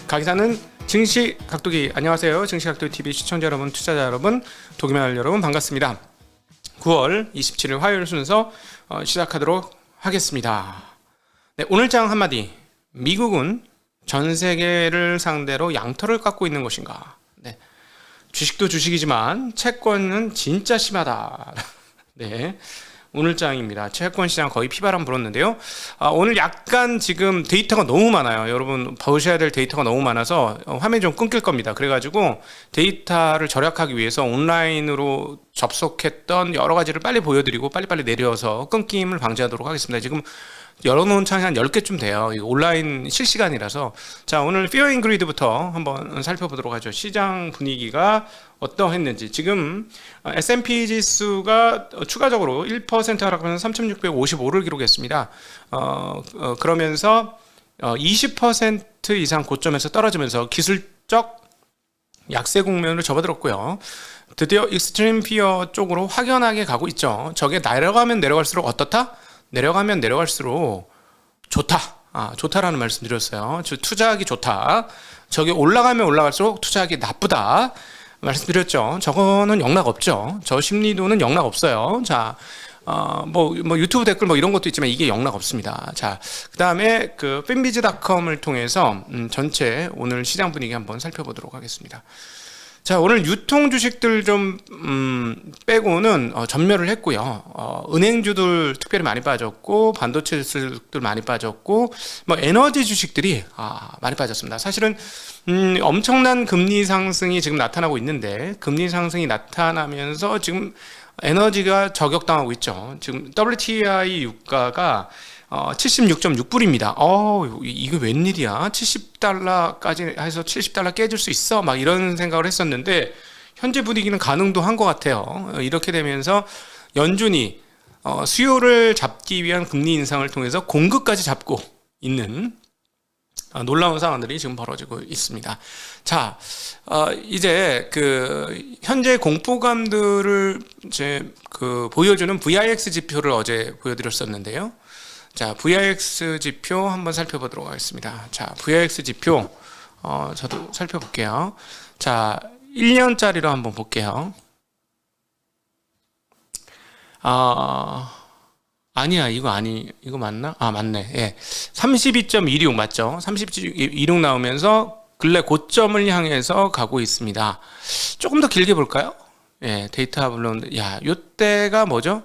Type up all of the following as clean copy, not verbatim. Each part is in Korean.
가기사는 증시 각도기. 안녕하세요. 증시 각도기 TV 시청자 여러분, 투자자 여러분, 도기말 여러분 반갑습니다. 9월 27일 화요일 순서 시작하도록 하겠습니다. 네, 오늘 장 한마디. 미국은 전 세계를 상대로 양털을 깎고 있는 것인가? 네, 주식도 주식이지만 채권은 진짜 심하다. 네, 오늘 장입니다. 채권 시장 거의 피바람 불었는데요. 오늘 약간 지금 데이터가 너무 많아요. 여러분 보셔야 될 데이터가 너무 많아서 화면이 좀 끊길 겁니다. 그래가지고 데이터를 절약하기 위해서 온라인으로 접속했던 여러 가지를 빨리 보여드리고 빨리빨리 내려서 끊김을 방지하도록 하겠습니다. 지금 열어놓은 창이 한 10개쯤 돼요. 이거 온라인 실시간이라서. 자, 오늘 피어 인 그리드부터 한번 살펴보도록 하죠. 시장 분위기가 어떠했는지. 지금 S&P 지수가 추가적으로 1% 하락하면서 3655를 기록했습니다. 그러면서 20% 이상 고점에서 떨어지면서 기술적 약세 국면을 접어들었고요. 드디어 익스트림 피어 쪽으로 확연하게 가고 있죠. 저게 내려가면 내려갈수록 어떻다? 내려가면 내려갈수록 좋다. 좋다라는 말씀 드렸어요. 투자하기 좋다. 저게 올라가면 올라갈수록 투자하기 나쁘다 말씀드렸죠. 저거는 영락 없죠. 저 심리도는 영락 없어요. 자, 뭐 유튜브 댓글 뭐 이런 것도 있지만 이게 영락 없습니다. 자, 그 다음에 그 핀비즈닷컴을 통해서 전체 오늘 시장 분위기 한번 살펴보도록 하겠습니다. 자, 오늘 유통 주식들 좀 빼고는 전멸을 했고요. 은행주들 특별히 많이 빠졌고, 반도체 주식들 많이 빠졌고, 뭐 에너지 주식들이 많이 빠졌습니다. 사실은 엄청난 금리 상승이 지금 나타나고 있는데, 금리 상승이 나타나면서 지금 에너지가 저격당하고 있죠. 지금 WTI 유가가 76.6불입니다. 이거 웬일이야? 70달러까지 해서 70달러 깨질 수 있어? 막 이런 생각을 했었는데 현재 분위기는 가능도 한 것 같아요. 이렇게 되면서 연준이 수요를 잡기 위한 금리 인상을 통해서 공급까지 잡고 있는 놀라운 상황들이 지금 벌어지고 있습니다. 자, 이제 그 현재 공포감들을 이제 보여주는 VIX 지표를 어제 보여드렸었는데요. 자, VIX 지표 한번 살펴보도록 하겠습니다. 자, VIX 지표 저도 살펴볼게요. 자, 1년짜리로 한번 볼게요. 아니야, 이거 맞나? 맞네. 예. 32.16 맞죠? 32.16 나오면서 근래 고점을 향해서 가고 있습니다. 조금 더 길게 볼까요? 예, 데이터 물론, 요때가 뭐죠?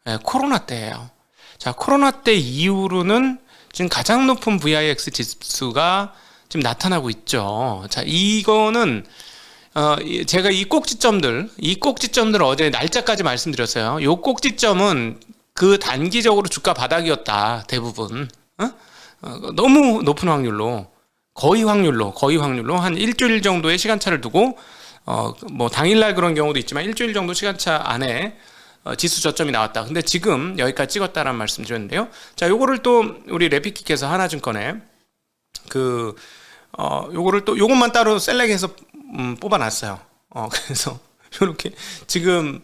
예, 코로나 때예요. 자, 코로나 때 이후로는 지금 가장 높은 VIX 지수가 지금 나타나고 있죠. 자, 이거는 제가 이 꼭지점들 어제 날짜까지 말씀드렸어요. 요 꼭지점은 그 단기적으로 주가 바닥이었다. 대부분 너무 높은 확률로 거의 확률로 한 일주일 정도의 시간차를 두고 뭐 당일날 그런 경우도 있지만 일주일 정도 시간차 안에 지수 저점이 나왔다. 근데 지금 여기까지 찍었다라는 말씀 드렸는데요. 자, 요거를 또 우리 레피킥에서 하나증권에 요거를 또 요것만 따로 셀렉해서 뽑아놨어요. 그래서 요렇게 지금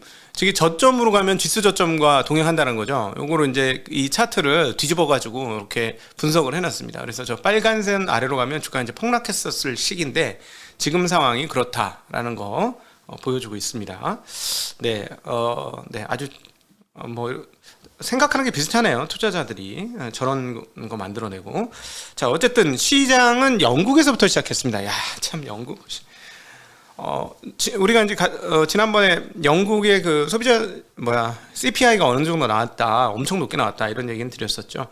저점으로 가면 지수 저점과 동행한다는 거죠. 요거를 이제 이 차트를 뒤집어 가지고 이렇게 분석을 해놨습니다. 그래서 저 빨간 선 아래로 가면 주가 이제 폭락했었을 시기인데 지금 상황이 그렇다라는 거 보여주고 있습니다. 네, 아주 뭐 생각하는 게 비슷하네요. 투자자들이 저런 거 만들어내고. 자, 어쨌든 시장은 영국에서부터 시작했습니다. 야, 참 영국. 우리가 이제 지난번에 영국의 그 소비자 CPI가 어느 정도 나왔다, 엄청 높게 나왔다 이런 얘기는 드렸었죠.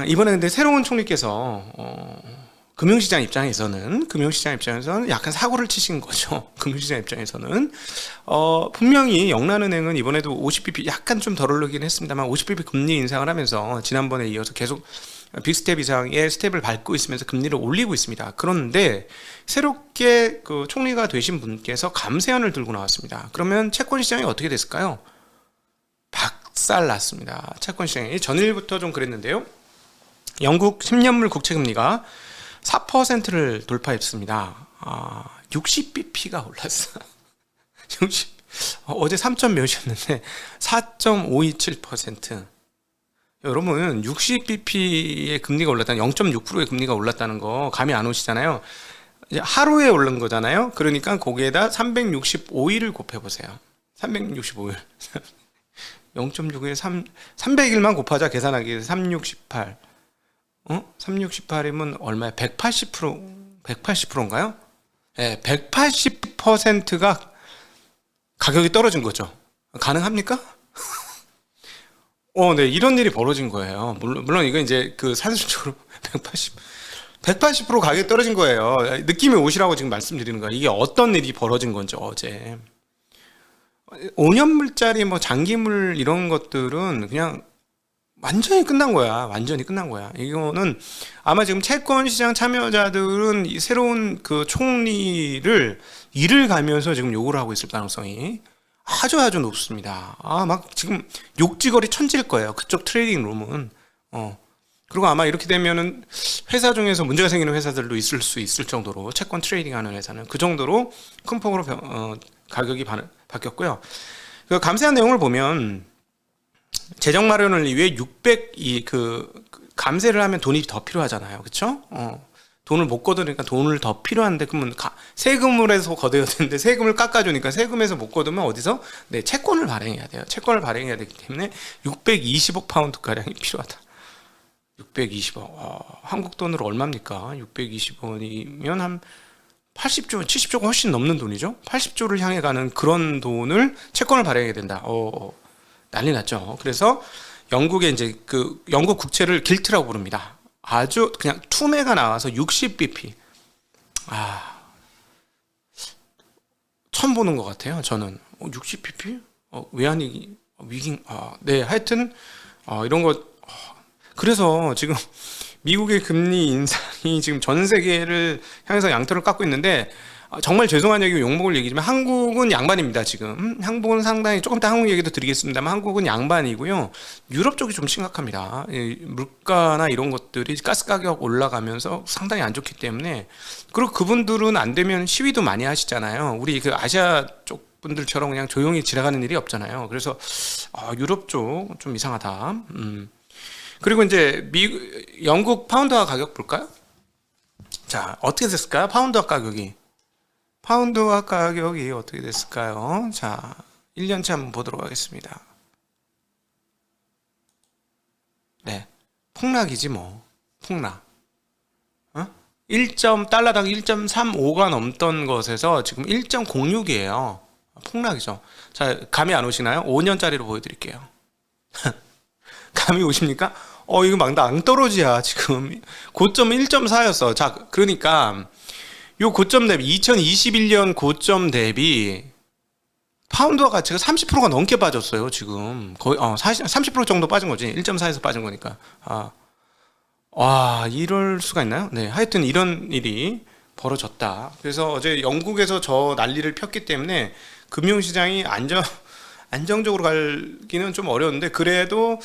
이번에 근데 새로운 총리께서 금융시장 입장에서는 약간 사고를 치신 거죠. 금융시장 입장에서는 분명히 영란은행은 이번에도 50bp 약간 좀 덜 오르긴 했습니다만 50bp 금리 인상을 하면서 지난번에 이어서 계속 빅스텝 이상의 스텝을 밟고 있으면서 금리를 올리고 있습니다. 그런데 새롭게 그 총리가 되신 분께서 감세안을 들고 나왔습니다. 그러면 채권 시장이 어떻게 됐을까요? 박살 났습니다. 채권 시장이 전일부터 좀 그랬는데요. 영국 10년물 국채 금리가 4%를 돌파했습니다. 60bp가 올랐어. 60. 어제 3점 몇이었는데 4.527%. 여러분 60bp의 금리가 올랐다는 0.6%의 금리가 올랐다는 거 감이 안 오시잖아요. 이제 하루에 오른 거잖아요. 그러니까 거기에다 365일을 곱해 보세요. 365일. 0.6에 300일만 곱하자. 계산하기 위해서 368. 368이면 얼마야? 180%인가요? 네, 180%가 가격이 떨어진 거죠. 가능합니까? 네, 이런 일이 벌어진 거예요. 물론 이건 이제 그 산술적으로 180% 가격이 떨어진 거예요. 느낌이 오시라고 지금 말씀드리는 거예요. 이게 어떤 일이 벌어진 건지 어제. 5년물짜리 뭐 장기물 이런 것들은 그냥 완전히 끝난 거야. 완전히 끝난 거야. 이거는 아마 지금 채권 시장 참여자들은 이 새로운 그 총리를 이를 가면서 지금 요구를 하고 있을 가능성이 아주 높습니다. 막 지금 욕지거리 천지일 거예요. 그쪽 트레이딩 룸은. 그리고 아마 이렇게 되면은 회사 중에서 문제가 생기는 회사들도 있을 수 있을 정도로, 채권 트레이딩 하는 회사는 그 정도로 큰 폭으로 가격이 바뀌었고요. 그 감세한 내용을 보면 재정 마련을 위해 600 감세를 하면 돈이 더 필요하잖아요. 그렇죠? 돈을 못 걷으니까 돈을 더 필요한데, 그러면 세금을 해서 걷어야 되는데 세금을 깎아주니까 세금에서 못 걷으면 어디서? 네, 채권을 발행해야 돼요. 채권을 발행해야 되기 때문에 620억 파운드 가량이 필요하다. 620억. 한국 돈으로 얼마입니까? 620원이면 한 80조, 70조가 훨씬 넘는 돈이죠. 80조를 향해 가는 그런 돈을 채권을 발행해야 된다. 난리 났죠. 그래서 영국의 이제 그 영국 국채를 길트라고 부릅니다. 아주 그냥 투매가 나와서 60bp. 처음 보는 것 같아요. 저는 60bp? 외환위기, 위기, 네, 하여튼 이런 거. 그래서 지금 미국의 금리 인상이 지금 전 세계를 향해서 양털을 깎고 있는데, 정말 죄송한 얘기고 욕먹을 얘기지만 한국은 양반입니다. 지금 한국은 상당히, 조금 이따 한국 얘기도 드리겠습니다만 한국은 양반이고요. 유럽 쪽이 좀 심각합니다. 물가나 이런 것들이 가스 가격 올라가면서 상당히 안 좋기 때문에. 그리고 그분들은 안 되면 시위도 많이 하시잖아요. 우리 그 아시아 쪽 분들처럼 그냥 조용히 지나가는 일이 없잖아요. 그래서 유럽 쪽 좀 이상하다. 그리고 이제 영국 파운드화 가격 볼까요? 자, 어떻게 됐을까요? 파운드화 가격이 어떻게 됐을까요? 자, 1년치 한번 보도록 하겠습니다. 네, 폭락이지 뭐. 폭락. 1달러당 1.35가 넘던 것에서 지금 1.06이에요. 폭락이죠. 자, 감이 안 오시나요? 5년짜리로 보여드릴게요. 감이 오십니까? 이거 막 낭떠러지야. 지금 고점 1.4였어. 자, 그러니까 요 고점 대비 2021년 고점 대비 파운드화 가치가 30%가 넘게 빠졌어요. 지금 거의 30% 정도 빠진 거지. 1.4에서 빠진 거니까. 이럴 수가 있나요? 네, 하여튼 이런 일이 벌어졌다. 그래서 어제 영국에서 저 난리를 폈기 때문에 금융시장이 안정적으로 갈기는 좀 어려운데, 그래도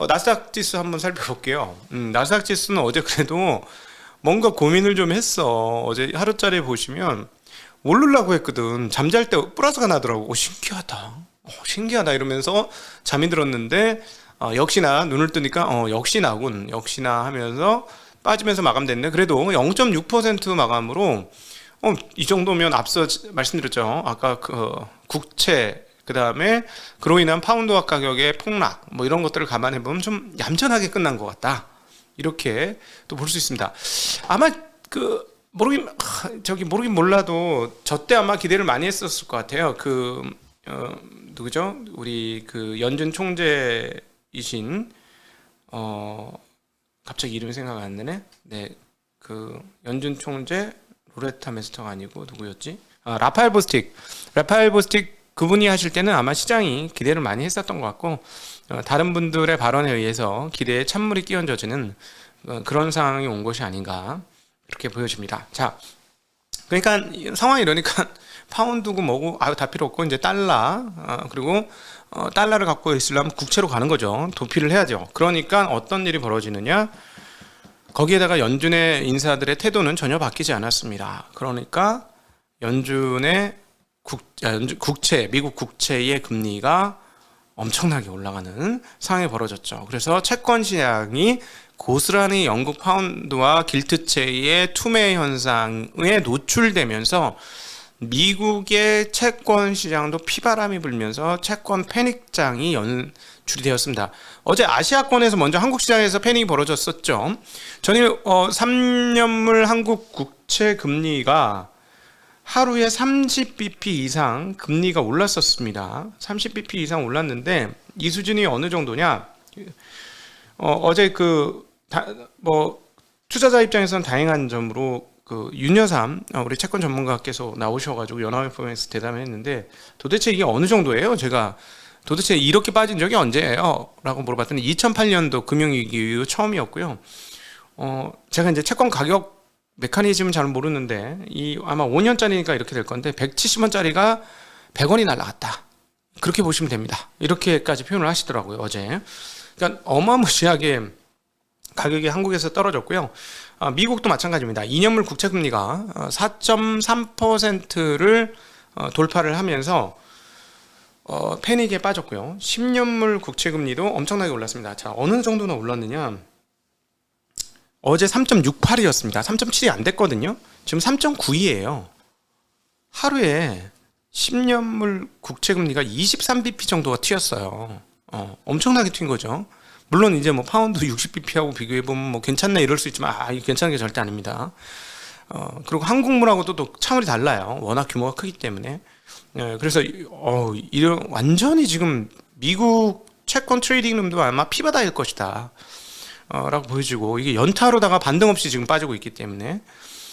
나스닥 지수 한번 살펴볼게요. 나스닥 지수는 어제 그래도 뭔가 고민을 좀 했어. 어제 하루짜리 보시면 오르려고 했거든. 잠잘 때 플러스가 나더라고. 신기하다 이러면서 잠이 들었는데, 역시나 눈을 뜨니까 역시나 하면서 빠지면서 마감됐네. 그래도 0.6% 마감으로 이 정도면 앞서 말씀드렸죠. 아까 그 국채, 그 다음에 그로 인한 파운드화 가격의 폭락, 뭐 이런 것들을 감안해 보면 좀 얌전하게 끝난 것 같다. 이렇게 또 볼 수 있습니다. 아마 모르긴 몰라도 저 때 아마 기대를 많이 했었을 것 같아요. 누구죠? 우리 그 연준 총재이신 갑자기 이름이 생각 안 나네. 네, 그 연준 총재 로레타 메스터가 아니고 누구였지? 라파엘 보스틱 그분이 하실 때는 아마 시장이 기대를 많이 했었던 것 같고, 다른 분들의 발언에 의해서 기대에 찬물이 끼얹어지는 그런 상황이 온 것이 아닌가, 그렇게 보여집니다. 자, 그러니까 상황이 이러니까 파운드고 뭐고 다 필요 없고 이제 달러, 그리고 달러를 갖고 있으려면 국채로 가는 거죠. 도피를 해야죠. 그러니까 어떤 일이 벌어지느냐, 거기에다가 연준의 인사들의 태도는 전혀 바뀌지 않았습니다. 그러니까 연준의 미국 국채의 금리가 엄청나게 올라가는 상황이 벌어졌죠. 그래서 채권 시장이 고스란히 영국 파운드와 gilt채의 투매 현상에 노출되면서 미국의 채권 시장도 피바람이 불면서 채권 패닉장이 연출이 되었습니다. 어제 아시아권에서 먼저 한국 시장에서 패닉이 벌어졌었죠. 전일 3년물 한국 국채 금리가 하루에 30bp 이상 금리가 올랐었습니다. 30bp 이상 올랐는데 이 수준이 어느 정도냐? 어제 투자자 입장에서는 다행한 점으로 윤여삼 우리 채권 전문가께서 나오셔가지고 연합인포에서 대담했는데 도대체 이게 어느 정도예요? 제가 도대체 이렇게 빠진 적이 언제예요? 라고 물어봤더니 2008년도 금융위기 이후 처음이었고요. 제가 이제 채권 가격 메커니즘은 잘 모르는데 아마 5년짜리니까 이렇게 될 건데 170원짜리가 100원이 날라갔다. 그렇게 보시면 됩니다. 이렇게까지 표현을 하시더라고요, 어제. 그러니까 어마무시하게 가격이 한국에서 떨어졌고요. 미국도 마찬가지입니다. 2년물 국채금리가 4.3%를 돌파를 하면서 패닉에 빠졌고요. 10년물 국채금리도 엄청나게 올랐습니다. 자, 어느 정도나 올랐느냐? 어제 3.68이었습니다. 3.7이 안 됐거든요. 지금 3.92예요. 하루에 10년물 국채금리가 23bp 정도가 튀었어요. 엄청나게 튄 거죠. 물론 이제 뭐 파운드 60bp하고 비교해보면 뭐 괜찮네 이럴 수 있지만 이게 괜찮은 게 절대 아닙니다. 그리고 한국물하고도 또 차원이 달라요. 워낙 규모가 크기 때문에. 그래서 이런 완전히 지금 미국 채권 트레이딩 룸도 아마 피바다일 것이다 라고 보여지고, 이게 연타로다가 반등 없이 지금 빠지고 있기 때문에.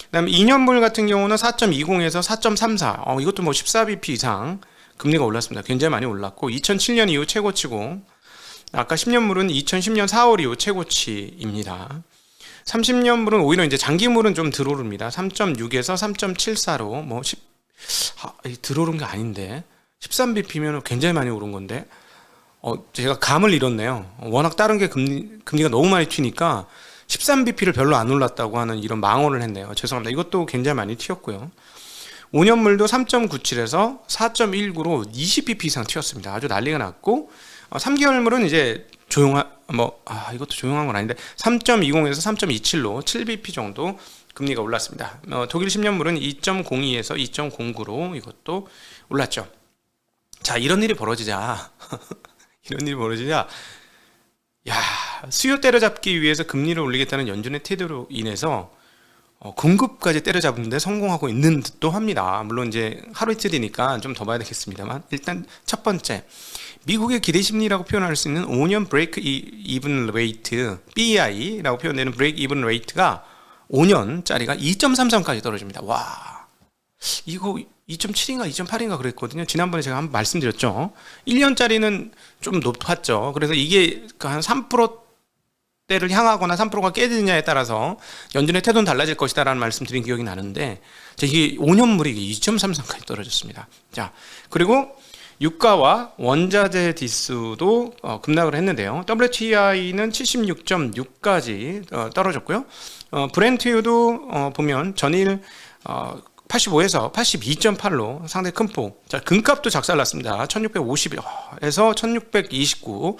그 다음에 2년물 같은 경우는 4.20에서 4.34, 이것도 뭐 14bp 이상 금리가 올랐습니다. 굉장히 많이 올랐고 2007년 이후 최고치고, 아까 10년물은 2010년 4월 이후 최고치입니다. 30년물은 오히려 이제 장기물은 좀 들어오릅니다. 3.6에서 3.74로 뭐 들어오른 게 아닌데 13bp면 굉장히 많이 오른 건데 제가 감을 잃었네요. 워낙 다른 게 금리가 너무 많이 튀니까 13bp를 별로 안 올랐다고 하는 이런 망언을 했네요. 죄송합니다. 이것도 굉장히 많이 튀었고요. 5년물도 3.97에서 4.19로 20bp 이상 튀었습니다. 아주 난리가 났고 3개월물은 이제 이것도 조용한 건 아닌데 3.20에서 3.27로 7bp 정도 금리가 올랐습니다. 독일 10년물은 2.02에서 2.09로 이것도 올랐죠. 자, 이런 일이 벌어지자 수요 때려잡기 위해서 금리를 올리겠다는 연준의 태도로 인해서 공급까지 때려잡는데 성공하고 있는 듯도 합니다. 물론 이제 하루 이틀이니까 좀 더 봐야 되겠습니다만, 일단 첫 번째, 미국의 기대 심리라고 표현할 수 있는 5년 브레이크 이븐 레이트 BEI라고 표현되는 브레이크 이븐 레이트가 5년짜리가 2.33까지 떨어집니다. 와, 이거 2.7인가 2.8인가 그랬거든요. 지난번에 제가 한번 말씀드렸죠. 1년짜리는 좀 높았죠. 그래서 이게 한 3%대를 향하거나 3%가 깨지느냐에 따라서 연준의 태도는 달라질 것이다 라는 말씀 드린 기억이 나는데, 이게 5년물이 2.33까지 떨어졌습니다. 자, 그리고 유가와 원자재 지수도 급락을 했는데요. WTI는 76.6까지 떨어졌고요. 브렌트유도 보면 전일 85에서 82.8로 상당히 큰 폭. 자, 금값도 작살났습니다. 1650에서 1629.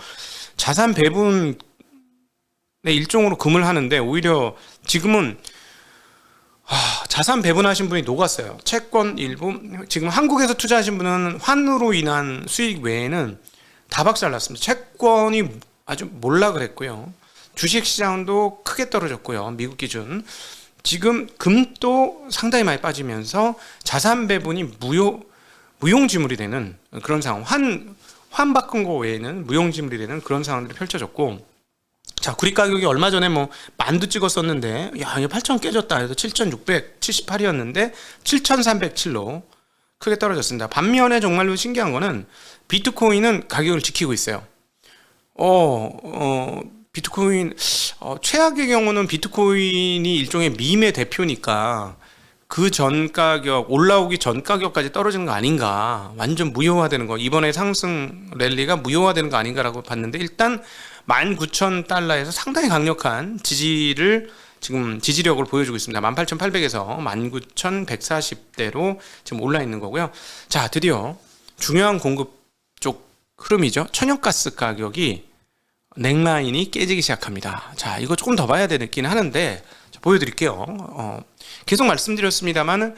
자산 배분의 일종으로 금을 하는데, 오히려 지금은 자산 배분하신 분이 녹았어요. 채권 일부, 지금 한국에서 투자하신 분은 환으로 인한 수익 외에는 다 박살났습니다. 채권이 아주 몰락을 했고요. 주식시장도 크게 떨어졌고요. 미국 기준. 지금 금도 상당히 많이 빠지면서 자산 배분이 무용지물이 되는 그런 상황. 환 바꾼 거 외에는 무용지물이 되는 그런 상황들이 펼쳐졌고, 자, 구리 가격이 얼마 전에 만두 찍었었는데, 이거 8,000 깨졌다 해서 7,678이었는데 7,307로 크게 떨어졌습니다. 반면에 정말로 신기한 거는 비트코인은 가격을 지키고 있어요. 비트코인 최악의 경우는 비트코인이 일종의 밈의 대표니까 그 전 가격, 올라오기 전 가격까지 떨어지는 거 아닌가, 완전 무효화되는 거, 이번에 상승 랠리가 무효화되는 거 아닌가라고 봤는데, 일단 19,000달러에서 상당히 강력한 지지력을 보여주고 있습니다. 18,800에서 19,140대로 지금 올라 있는 거고요. 자, 드디어 중요한 공급 쪽 흐름이죠. 천연가스 가격이 넥라인이 깨지기 시작합니다. 자, 이거 조금 더 봐야 되긴 하는데 보여드릴게요. 계속 말씀드렸습니다만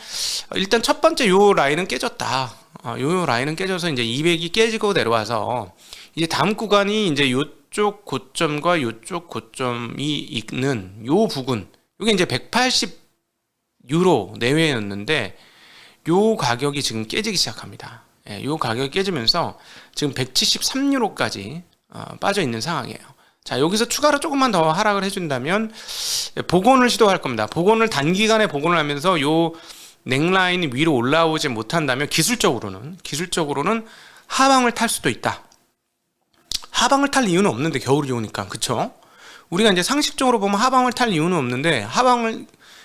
일단 첫 번째 요 라인은 깨졌다. 요 라인은 깨져서 이제 200이 깨지고 내려와서 이제 다음 구간이 이제 요쪽 고점과 요쪽 고점이 있는 요 부근, 이게 이제 180 유로 내외였는데 요 가격이 지금 깨지기 시작합니다. 예, 요 가격이 깨지면서 지금 173유로까지 빠져 있는 상황이에요. 자, 여기서 추가로 조금만 더 하락을 해준다면 복원을 시도할 겁니다. 복원을 단기간에 복원을 하면서 요 넥라인이 위로 올라오지 못한다면 기술적으로는 하방을 탈 수도 있다. 하방을 탈 이유는 없는데, 겨울이 오니까. 그쵸? 우리가 이제 상식적으로 보면 하방을 탈 이유는 없는데,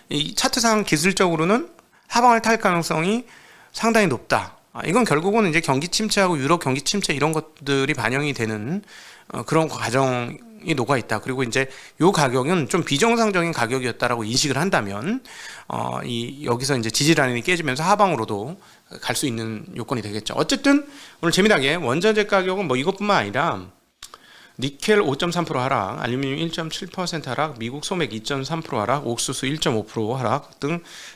이 차트상 기술적으로는 하방을 탈 가능성이 상당히 높다. 이건 결국은 이제 경기 침체하고 유럽 경기 침체 이런 것들이 반영이 되는 그런 과정이 녹아 있다. 그리고 이제 요 가격은 좀 비정상적인 가격이었다라고 인식을 한다면 여기서 이제 지지라인이 깨지면서 하방으로도 갈 수 있는 요건이 되겠죠. 어쨌든 오늘 재미나게 원자재 가격은 뭐 이것뿐만 아니라 니켈 5.3% 하락, 알루미늄 1.7% 하락, 미국 소맥 2.3% 하락, 옥수수 1.5% 하락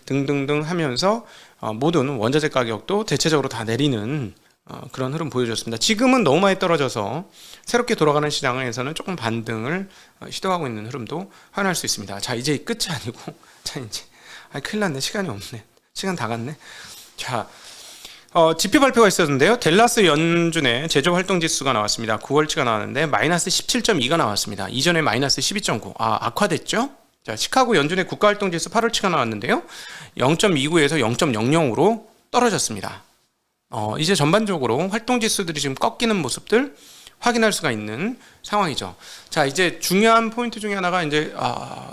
등등등 하면서 모든 원자재 가격도 대체적으로 다 내리는 그런 흐름 보여줬습니다. 지금은 너무 많이 떨어져서 새롭게 돌아가는 시장에서는 조금 반등을 시도하고 있는 흐름도 확인할 수 있습니다. 자, 이제 끝이 아니고, 자, 이제 큰일 났네. 시간이 없네. 시간 다 갔네. 자, 지표 발표가 있었는데요. 댈러스 연준의 제조 활동 지수가 나왔습니다. 9월치가 나왔는데 마이너스 17.2가 나왔습니다. 이전에 마이너스 12.9. 악화됐죠? 자, 시카고 연준의 국가 활동 지수 8월치가 나왔는데요. 0.29에서 0.00으로 떨어졌습니다. 이제 전반적으로 활동 지수들이 지금 꺾이는 모습들 확인할 수가 있는 상황이죠. 자, 이제 중요한 포인트 중에 하나가 이제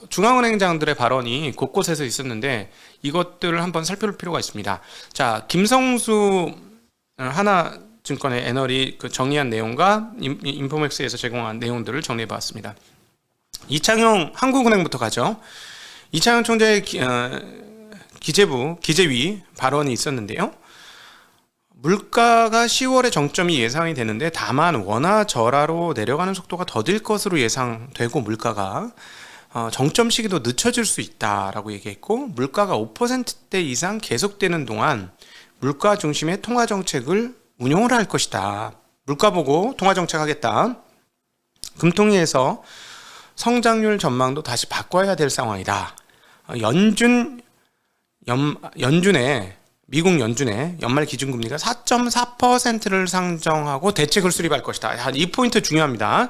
중앙은행장들의 발언이 곳곳에서 있었는데 이것들을 한번 살펴볼 필요가 있습니다. 자, 김성수 하나증권의 애널이 정리한 내용과 인포맥스에서 제공한 내용들을 정리해 봤습니다. 이창용 한국은행부터 가죠. 이창용 총재의 기재위 발언이 있었는데요. 물가가 10월에 정점이 예상이 되는데 다만 원화 절하로 내려가는 속도가 더딜 것으로 예상되고 물가가 정점 시기도 늦춰질 수 있다라고 얘기했고, 물가가 5%대 이상 계속되는 동안 물가 중심의 통화 정책을 운용을 할 것이다. 물가 보고 통화 정책 하겠다. 금통위에서 성장률 전망도 다시 바꿔야 될 상황이다. 미국 연준의 연말 기준금리가 4.4%를 상정하고 대책을 수립할 것이다. 이 포인트 중요합니다.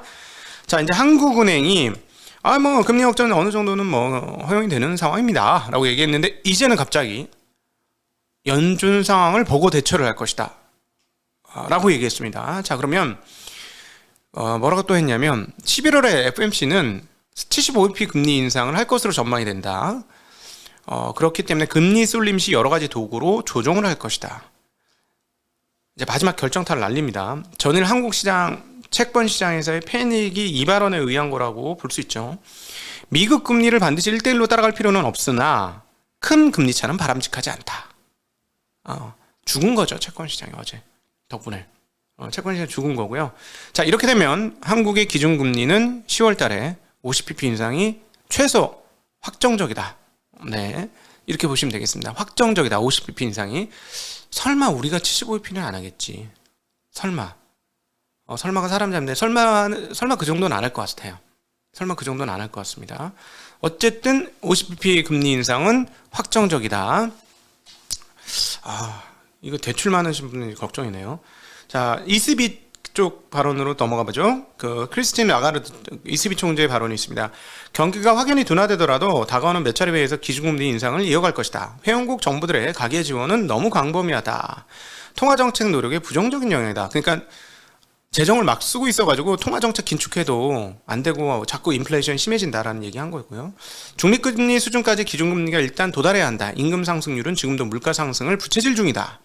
자, 이제 한국은행이 금리 걱정은 어느 정도는 허용이 되는 상황입니다 라고 얘기했는데, 이제는 갑자기 연준 상황을 보고 대처를 할 것이다 라고 얘기했습니다. 자, 그러면 뭐라고 또 했냐면 11월에 FOMC는 75bp 금리 인상을 할 것으로 전망이 된다. 그렇기 때문에 금리 쏠림 시 여러 가지 도구로 조정을 할 것이다. 이제 마지막 결정타를 날립니다. 전일 한국 시장, 채권 시장에서의 패닉이 이 발언에 의한 거라고 볼 수 있죠. 미국 금리를 반드시 1대1로 따라갈 필요는 없으나 큰 금리 차는 바람직하지 않다. 죽은 거죠, 채권 시장이 어제 덕분에. 채권 시장이 죽은 거고요. 자, 이렇게 되면 한국의 기준금리는 10월 달에 50bp 인상이 최소 확정적이다. 네, 이렇게 보시면 되겠습니다. 확정적이다. 50bp 인상이. 설마 우리가 75bp는 안 하겠지. 설마가 사람 잡는데 설마 그 정도는 안 할 것 같아요. 설마 그 정도는 안 할 것 같습니다. 어쨌든 50bp 금리 인상은 확정적이다. 이거 대출 많으신 분이 걱정이네요. 자, ECB 쪽 발언으로 넘어가 보죠. 크리스틴 라가르드 ECB 총재의 발언이 있습니다. 경기가 확연히 둔화되더라도 다가오는 몇 차례 회의에서 기준금리 인상을 이어갈 것이다. 회원국 정부들의 가계 지원은 너무 광범위하다. 통화정책 노력에 부정적인 영향이다. 그러니까 재정을 막 쓰고 있어가지고 통화정책 긴축해도 안 되고 자꾸 인플레이션이 심해진다라는 얘기한 거고요. 중립금리 수준까지 기준금리가 일단 도달해야 한다. 임금 상승률은 지금도 물가 상승을 부채질 중이다.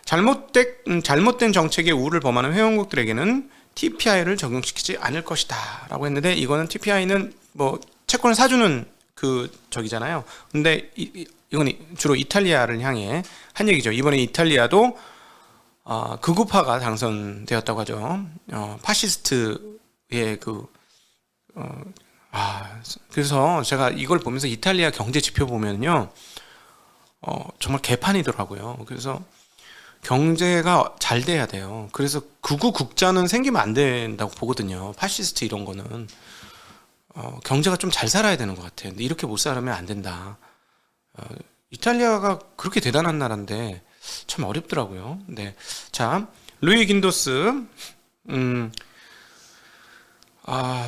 잘못된 정책의 우를 범하는 회원국들에게는 TPI를 적용시키지 않을 것이다 라고 했는데, 이거는 TPI는 채권을 사주는 저기잖아요. 근데 이건 주로 이탈리아를 향해 한 얘기죠. 이번에 이탈리아도 극우파가 당선되었다고 하죠. 파시스트의 그래서 제가 이걸 보면서 이탈리아 경제 지표 보면요, 정말 개판이더라고요. 그래서 경제가 잘 돼야 돼요. 그래서 극우 국자는 생기면 안 된다고 보거든요. 파시스트 이런 거는 경제가 좀 잘 살아야 되는 것 같아요. 근데 이렇게 못 살면 안 된다. 이탈리아가 그렇게 대단한 나라인데 참 어렵더라고요. 네, 자, 루이 긴도스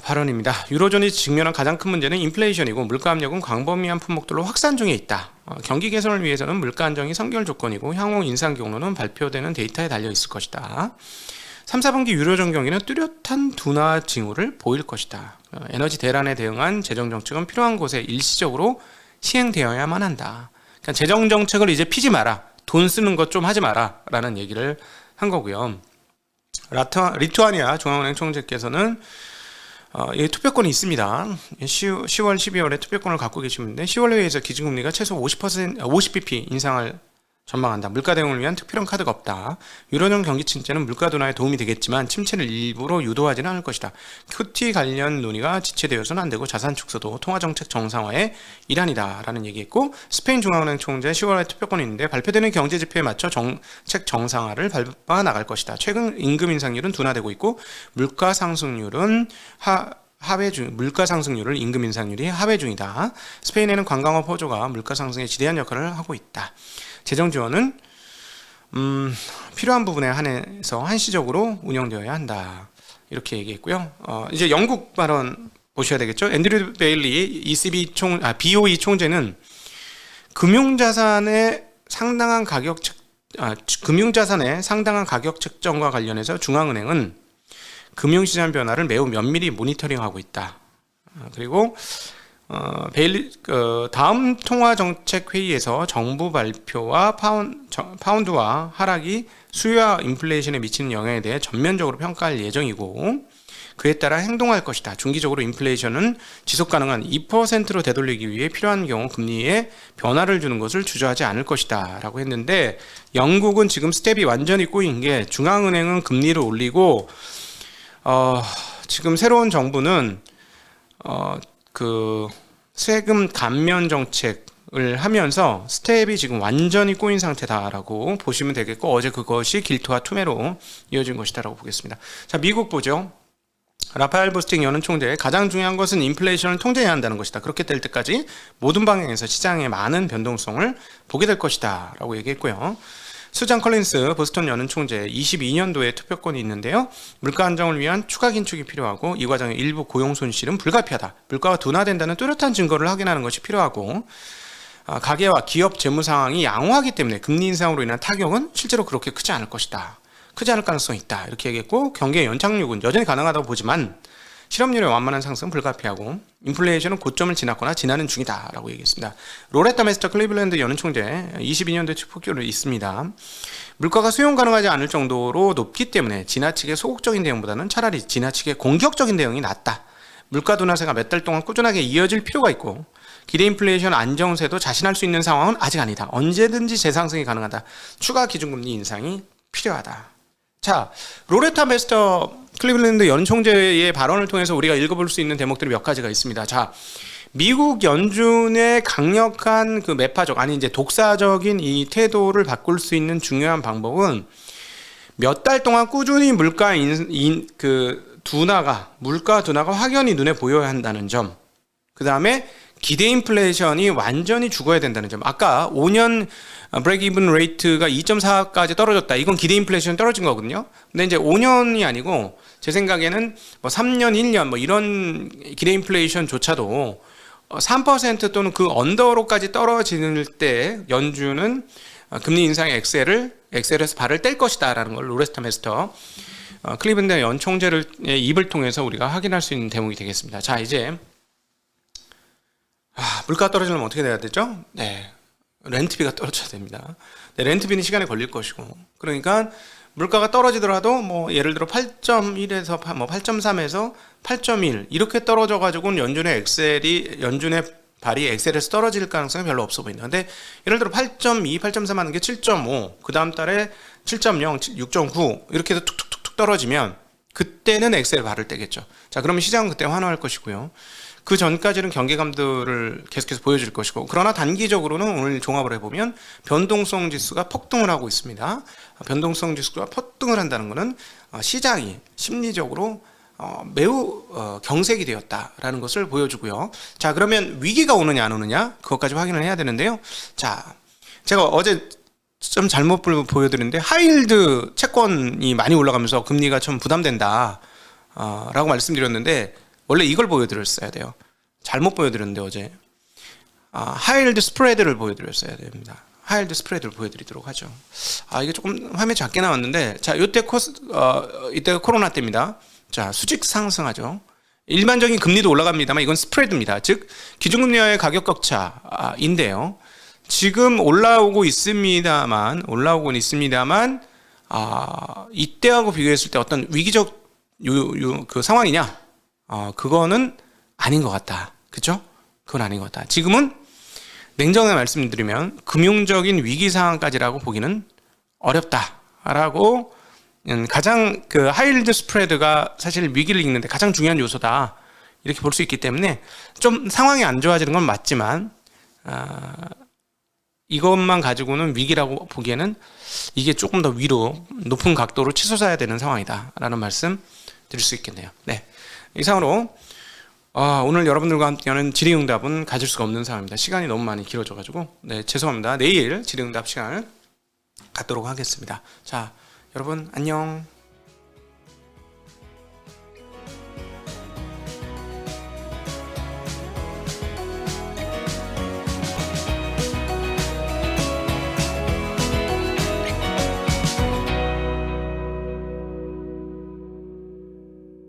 발언입니다. 유로존이 직면한 가장 큰 문제는 인플레이션이고 물가 압력은 광범위한 품목들로 확산 중에 있다. 경기 개선을 위해서는 물가 안정이 선결 조건이고 향후 인상 경로는 발표되는 데이터에 달려 있을 것이다. 3, 4분기 유로존 경기는 뚜렷한 둔화 징후를 보일 것이다. 에너지 대란에 대응한 재정 정책은 필요한 곳에 일시적으로 시행되어야만 한다. 그러니까 재정 정책을 이제 피지 마라. 돈 쓰는 것 좀 하지 마라. 라는 얘기를 한 거고요. 리투아니아 중앙은행 총재께서는 투표권이 있습니다. 10월, 12월에 투표권을 갖고 계시는데 10월 회의에서 기준금리가 최소 50bp 인상을 전망한다. 물가 대응을 위한 특별한 카드가 없다. 유로존 경기 침체는 물가 둔화에 도움이 되겠지만 침체를 일부러 유도하지는 않을 것이다. QT 관련 논의가 지체되어서는 안 되고 자산 축소도 통화정책 정상화의 일환이다. 라는 얘기했고, 스페인 중앙은행 총재 10월에 투표권이 있는데 발표되는 경제지표에 맞춰 정책 정상화를 밟아 나갈 것이다. 최근 임금 인상률은 둔화되고 있고 물가 상승률은 물가 상승률을 임금 인상률이 하회 중이다. 스페인에는 관광업 호조가 물가 상승에 지대한 역할을 하고 있다. 재정 지원은 필요한 부분에 한해서 한시적으로 운영되어야 한다. 이렇게 얘기했고요. 이제 영국 발언 보셔야 되겠죠. 앤드류 베일리 BOE 총재는 금융자산의 상당한 가격 책정과 관련해서 중앙은행은 금융시장 변화를 매우 면밀히 모니터링하고 있다. 그리고 다음 통화정책회의에서 정부 발표와 파운드와 하락이 수요와 인플레이션에 미치는 영향에 대해 전면적으로 평가할 예정이고 그에 따라 행동할 것이다. 중기적으로 인플레이션은 지속가능한 2%로 되돌리기 위해 필요한 경우 금리에 변화를 주는 것을 주저하지 않을 것이다 라고 했는데, 영국은 지금 스텝이 완전히 꼬인 게 중앙은행은 금리를 올리고 지금 새로운 정부는 세금 감면 정책을 하면서 스텝이 지금 완전히 꼬인 상태다라고 보시면 되겠고, 어제 그것이 길토와 투매로 이어진 것이다라고 보겠습니다. 자, 미국 보죠. 라파엘 보스팅 연은 총재, 가장 중요한 것은 인플레이션을 통제해야 한다는 것이다. 그렇게 될 때까지 모든 방향에서 시장에 많은 변동성을 보게 될 것이다 라고 얘기했고요. 수잔 컬린스 보스턴 연은 총재, 22년도에 투표권이 있는데요. 물가 안정을 위한 추가 긴축이 필요하고 이 과정의 일부 고용 손실은 불가피하다. 물가가 둔화된다는 뚜렷한 증거를 확인하는 것이 필요하고, 가계와 기업 재무 상황이 양호하기 때문에 금리 인상으로 인한 타격은 실제로 그렇게 크지 않을 것이다. 크지 않을 가능성이 있다. 이렇게 얘기했고, 경기의 연착륙은 여전히 가능하다고 보지만 실업률의 완만한 상승은 불가피하고 인플레이션은 고점을 지났거나 지나는 중이다 라고 얘기했습니다. 로레타 메스터 클리블랜드 연은 총재, 22년도에 투표권이 있습니다. 물가가 수용 가능하지 않을 정도로 높기 때문에 지나치게 소극적인 대응보다는 차라리 지나치게 공격적인 대응이 낫다. 물가 둔화세가 몇 달 동안 꾸준하게 이어질 필요가 있고 기대 인플레이션 안정세도 자신할 수 있는 상황은 아직 아니다. 언제든지 재상승이 가능하다. 추가 기준금리 인상이 필요하다. 자, 로레타 메스터 클리블랜드 연 총재의 발언을 통해서 우리가 읽어볼 수 있는 대목들이 몇 가지가 있습니다. 자, 미국 연준의 강력한 매파적, 이제 독사적인 이 태도를 바꿀 수 있는 중요한 방법은 몇 달 동안 꾸준히 물가 둔화가 확연히 눈에 보여야 한다는 점. 그 다음에 기대 인플레이션이 완전히 죽어야 된다는 점. 아까 5년 브레이크 이븐 레이트가 2.4까지 떨어졌다. 이건 기대 인플레이션 떨어진 거거든요. 근데 이제 5년이 아니고 제 생각에는 3년, 1년 이런 기대 인플레이션조차도 3% 또는 그 언더로까지 떨어지는 때 연준은 금리 인상의 엑셀에서 발을 뗄 것이다라는 걸 로레타 메스터 클리블랜드 연 총재의 입을 통해서 우리가 확인할 수 있는 대목이 되겠습니다. 자, 이제 물가가 떨어지려면 어떻게 돼야 되죠? 네, 렌트비가 떨어져야 됩니다. 네, 렌트비는 시간이 걸릴 것이고, 그러니까 물가가 떨어지더라도 예를 들어 8.1에서 8.3에서 8.1 이렇게 떨어져 가지고는 연준의 발이 엑셀에서 떨어질 가능성이 별로 없어 보인다. 근데 예를 들어 8.2, 8.3 하는 게 7.5, 그 다음 달에 7.0, 6.9 이렇게 해서 툭툭툭툭 떨어지면 그때는 엑셀 발을 떼겠죠. 자, 그러면 시장은 그때 환호할 것이고요. 그 전까지는 경계감들을 계속해서 보여줄 것이고, 그러나 단기적으로는 오늘 종합을 해보면 변동성 지수가 폭등을 하고 있습니다. 변동성 지수가 폭등을 한다는 것은 시장이 심리적으로 매우 경색이 되었다라는 것을 보여주고요. 자, 그러면 위기가 오느냐 안 오느냐 그것까지 확인을 해야 되는데요. 자, 제가 어제 좀 잘못 보여드렸는데 하이힐드 채권이 많이 올라가면서 금리가 좀 부담된다 라고 말씀드렸는데, 원래 이걸 보여드렸어야 돼요. 잘못 보여드렸는데 어제 하이힐드 스프레드를 보여드렸어야 됩니다. 하이힐드 스프레드를 보여드리도록 하죠. 이게 조금 화면이 작게 나왔는데, 자, 이때가 코로나 때입니다. 자, 수직 상승하죠. 일반적인 금리도 올라갑니다만 이건 스프레드입니다. 즉 기준금리와의 가격 격차인데요. 지금 올라오고는 있습니다만 이때하고 비교했을 때 어떤 위기적 그 상황이냐? 그거는 아닌 것 같다. 그죠? 그건 아닌 것 같다. 지금은 냉정하게 말씀드리면 금융적인 위기 상황까지라고 보기는 어렵다라고, 가장 그 하이힐드 스프레드가 사실 위기를 읽는데 가장 중요한 요소다 이렇게 볼 수 있기 때문에 좀 상황이 안 좋아지는 건 맞지만 이것만 가지고는 위기라고 보기에는 이게 조금 더 위로 높은 각도로 치솟아야 되는 상황이다 라는 말씀 드릴 수 있겠네요. 네, 이상으로 오늘 여러분들과 함께하는 질의응답은 가질 수가 없는 상황입니다. 시간이 너무 많이 길어져 가지고 죄송합니다. 내일 질의응답 시간을 갖도록 하겠습니다. 자, 여러분 안녕.